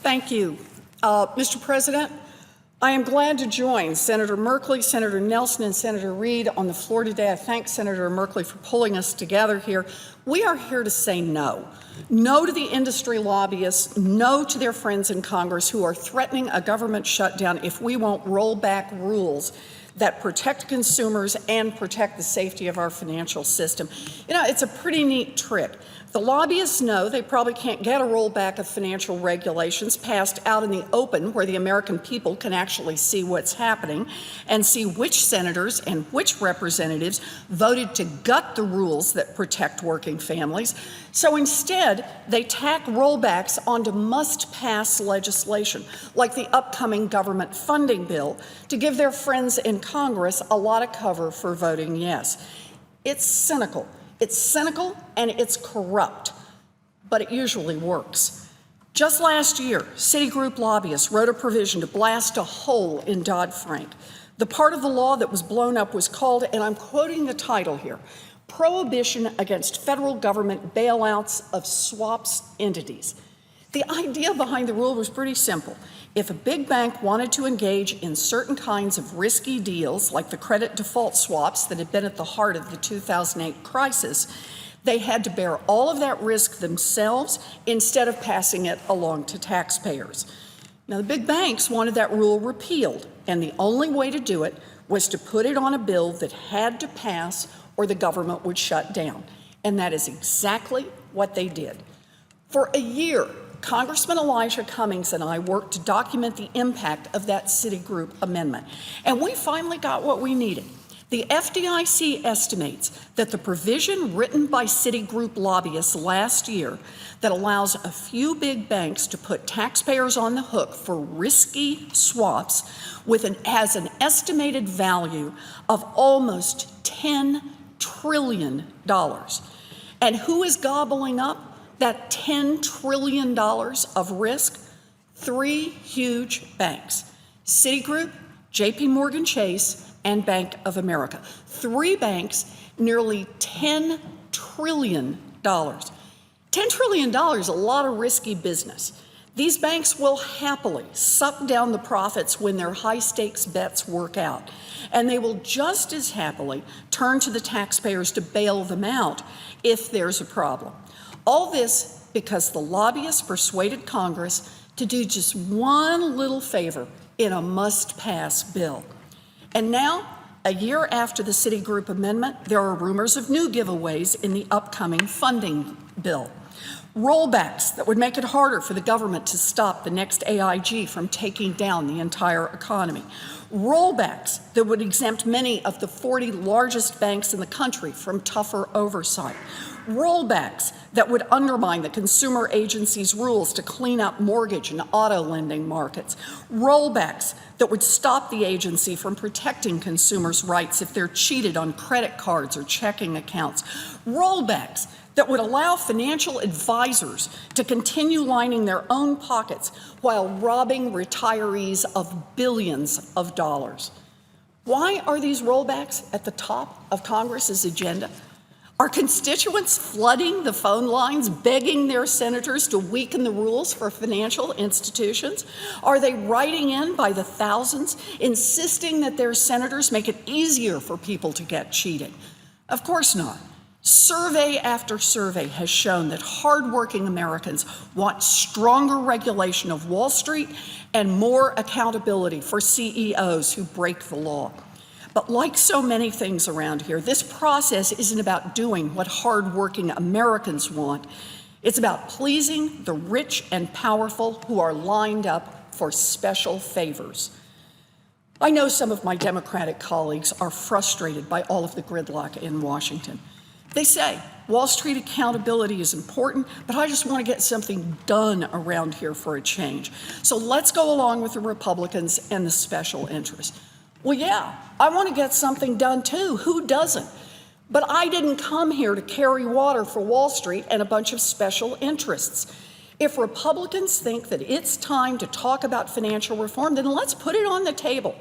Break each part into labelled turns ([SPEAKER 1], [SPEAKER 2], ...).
[SPEAKER 1] Thank you. Mr. President, I am glad to join Senator Merkley, Senator Nelson, and Senator Reid on the floor today. I thank Senator Merkley for pulling us together here. We are here to say no. No to the industry lobbyists, no to their friends in Congress who are threatening a government shutdown if we won't roll back rules that protect consumers and protect the safety of our financial system. You know, it's a pretty neat trick. The lobbyists know they probably can't get a rollback of financial regulations passed out in the open where the American people can actually see what's happening and see which senators and which representatives voted to gut the rules that protect working families. So instead, they tack rollbacks onto must-pass legislation, like the upcoming government funding bill, to give their friends in Congress a lot of cover for voting yes. It's cynical. It's cynical and it's corrupt, but it usually works. Just last year, Citigroup lobbyists wrote a provision to blast a hole in Dodd-Frank. The part of the law that was blown up was called, and I'm quoting the title here, Prohibition Against Federal Government Bailouts of Swaps Entities. The idea behind the rule was pretty simple. If a big bank wanted to engage in certain kinds of risky deals, like the credit default swaps that had been at the heart of the 2008 crisis, they had to bear all of that risk themselves instead of passing it along to taxpayers. Now, the big banks wanted that rule repealed, and the only way to do it was to put it on a bill that had to pass or the government would shut down. And that is exactly what they did. For a year, Congressman Elijah Cummings and I worked to document the impact of that Citigroup amendment. And we finally got what we needed. The FDIC estimates that the provision written by Citigroup lobbyists last year that allows a few big banks to put taxpayers on the hook for risky swaps has an estimated value of almost $10 trillion. And who is gobbling up that $10 trillion of risk? Three huge banks: Citigroup, JP Morgan Chase, and Bank of America. Three banks, nearly $10 trillion. $10 trillion, a lot of risky business. These banks will happily suck down the profits when their high-stakes bets work out, and they will just as happily turn to the taxpayers to bail them out if there's a problem. All this because the lobbyists persuaded Congress to do just one little favor in a must-pass bill. And now, a year after the Citigroup amendment, there are rumors of new giveaways in the upcoming funding bill. Rollbacks that would make it harder for the government to stop the next AIG from taking down the entire economy. Rollbacks that would exempt many of the 40 largest banks in the country from tougher oversight. Rollbacks that would undermine the consumer agency's rules to clean up mortgage and auto lending markets. Rollbacks that would stop the agency from protecting consumers' rights if they're cheated on credit cards or checking accounts. Rollbacks that would allow financial advisors to continue lining their own pockets while robbing retirees of billions of dollars. Why are these rollbacks at the top of Congress's agenda? Are constituents flooding the phone lines, begging their senators to weaken the rules for financial institutions? Are they writing in by the thousands, insisting that their senators make it easier for people to get cheated? Of course not. Survey after survey has shown that hardworking Americans want stronger regulation of Wall Street and more accountability for CEOs who break the law. But like so many things around here, this process isn't about doing what hardworking Americans want. It's about pleasing the rich and powerful who are lined up for special favors. I know some of my Democratic colleagues are frustrated by all of the gridlock in Washington. They say Wall Street accountability is important, but I just want to get something done around here for a change. So let's go along with the Republicans and the special interests. Well, yeah, I want to get something done too. Who doesn't? But I didn't come here to carry water for Wall Street and a bunch of special interests. If Republicans think that it's time to talk about financial reform, then let's put it on the table.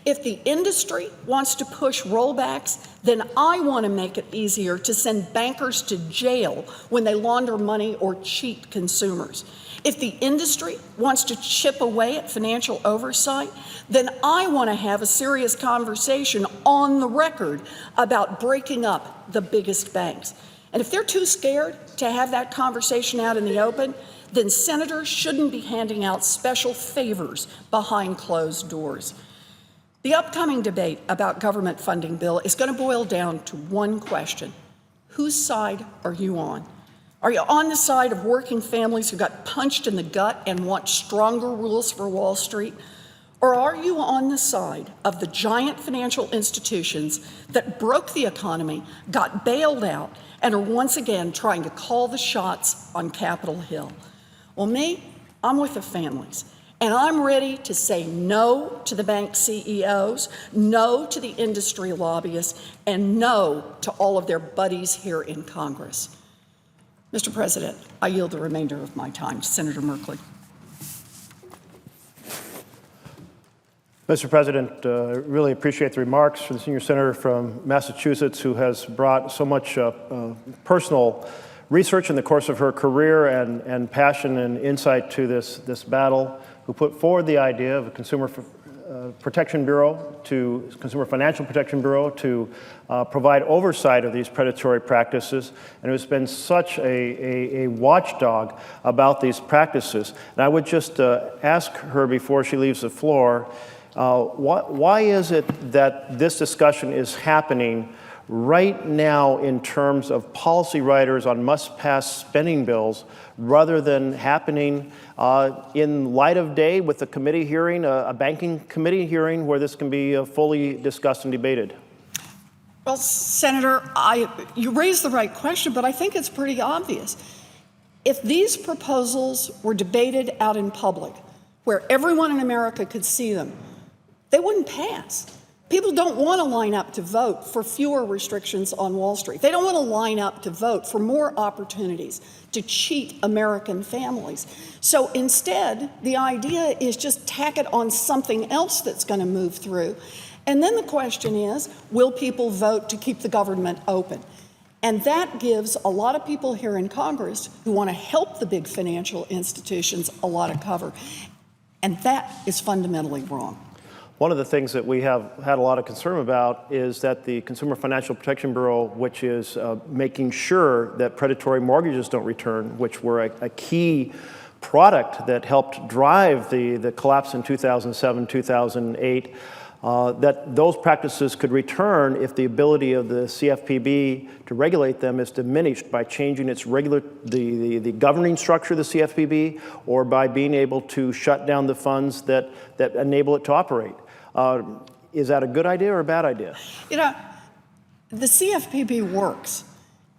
[SPEAKER 1] If the industry wants to push rollbacks, then I want to make it easier to send bankers to jail when they launder money or cheat consumers. If the industry wants to chip away at financial oversight, then I want to have a serious conversation on the record about breaking up the biggest banks. And if they're too scared to have that conversation out in the open, then senators shouldn't be handing out special favors behind closed doors. The upcoming debate about government funding bill is going to boil down to one question. Whose side are you on? Are you on the side of working families who got punched in the gut and want stronger rules for Wall Street? Or are you on the side of the giant financial institutions that broke the economy, got bailed out, and are once again trying to call the shots on Capitol Hill? Well, me, I'm with the families. And I'm ready to say no to the bank CEOs, no to the industry lobbyists, and no to all of their buddies here in Congress. Mr. President, I yield the remainder of my time to Senator Merkley.
[SPEAKER 2] Mr. President, really appreciate the remarks from the senior senator from Massachusetts, who has brought so much personal research in the course of her career and passion and insight to this battle, who put forward the idea of a Consumer Financial Protection Bureau to provide oversight of these predatory practices, and who's been such a watchdog about these practices. And I would just ask her before she leaves the floor, why is it that this discussion is happening right now in terms of policy writers on must-pass spending bills rather than happening in light of day with a committee hearing, a banking committee hearing where this can be fully discussed and debated?
[SPEAKER 1] Well, Senator, you raised the right question, but I think it's pretty obvious. If these proposals were debated out in public, where everyone in America could see them, they wouldn't pass. People don't want to line up to vote for fewer restrictions on Wall Street. They don't want to line up to vote for more opportunities to cheat American families. So instead, the idea is just tack it on something else that's going to move through. And then the question is, will people vote to keep the government open? And that gives a lot of people here in Congress who want to help the big financial institutions a lot of cover. And that is fundamentally wrong.
[SPEAKER 2] One of the things that we have had a lot of concern about is that the Consumer Financial Protection Bureau, which is making sure that predatory mortgages don't return, which were a key product that helped drive the collapse in 2007, 2008, that those practices could return if the ability of the CFPB to regulate them is diminished by changing its the governing structure of the CFPB, or by being able to shut down the funds that enable it to operate. Is that a good idea or a bad idea?
[SPEAKER 1] You know, the CFPB works.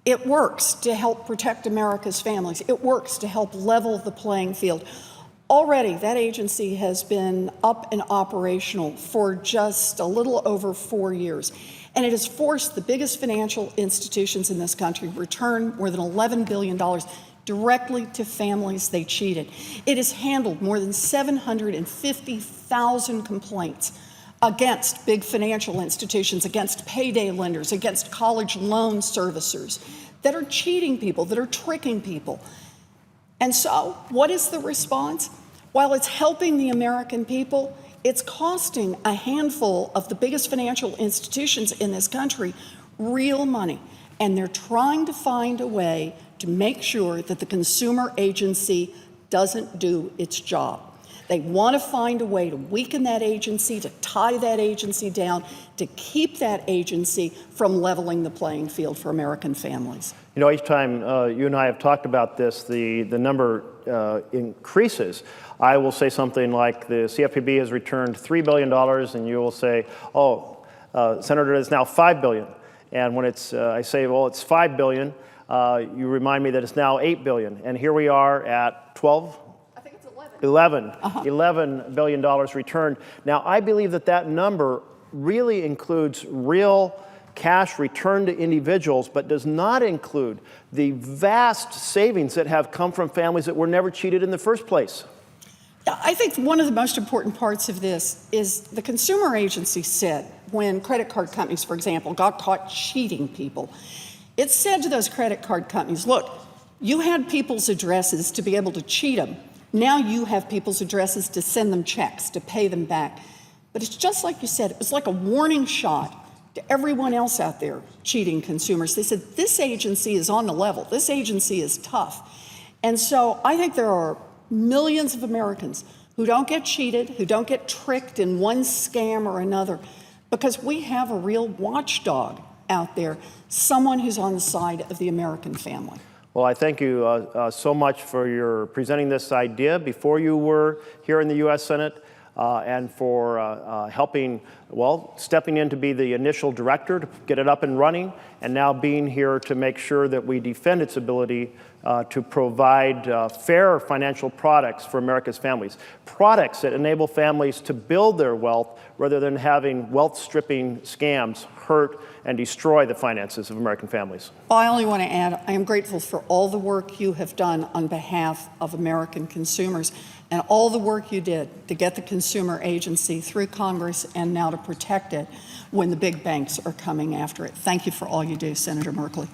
[SPEAKER 1] It works to help protect America's families. It works to help level the playing field. Already, that agency has been up and operational for just a little over 4 years, and it has forced the biggest financial institutions in this country to return more than $11 billion directly to families they cheated. It has handled more than 750,000 complaints against big financial institutions, against payday lenders, against college loan servicers that are cheating people, that are tricking people. And so, what is the response? While it's helping the American people, it's costing a handful of the biggest financial institutions in this country real money. And they're trying to find a way to make sure that the consumer agency doesn't do its job. They want to find a way to weaken that agency, to tie that agency down, to keep that agency from leveling the playing field for American families.
[SPEAKER 2] You know, each time you and I have talked about this, the number increases. I will say something like the CFPB has returned $3 billion, and you will say, oh, Senator, it's now $5 billion. And when I say, well, it's $5 billion, you remind me that it's now $8 billion. And here we are at 12? $11 billion returned. Now, I believe that number really includes real cash returned to individuals, but does not include the vast savings that have come from families that were never cheated in the first place.
[SPEAKER 1] I think one of the most important parts of this is the consumer agency said, when credit card companies, for example, got caught cheating people, it said to those credit card companies, look, you had people's addresses to be able to cheat them. Now you have people's addresses to send them checks, to pay them back. But it's just like you said, it was like a warning shot to everyone else out there cheating consumers. They said, this agency is on the level. This agency is tough. And so I think there are millions of Americans who don't get cheated, who don't get tricked in one scam or another, because we have a real watchdog out there, someone who's on the side of the American family.
[SPEAKER 2] Well, I thank you so much for your presenting this idea before you were here in the U.S. Senate, and for helping, well, stepping in to be the initial director to get it up and running, and now being here to make sure that we defend its ability to provide fair financial products for America's families. Products that enable families to build their wealth rather than having wealth-stripping scams hurt and destroy the finances of American families.
[SPEAKER 1] I only want to add, I am grateful for all the work you have done on behalf of American consumers and all the work you did to get the consumer agency through Congress and now to protect it when the big banks are coming after it. Thank you for all you do, Senator Merkley.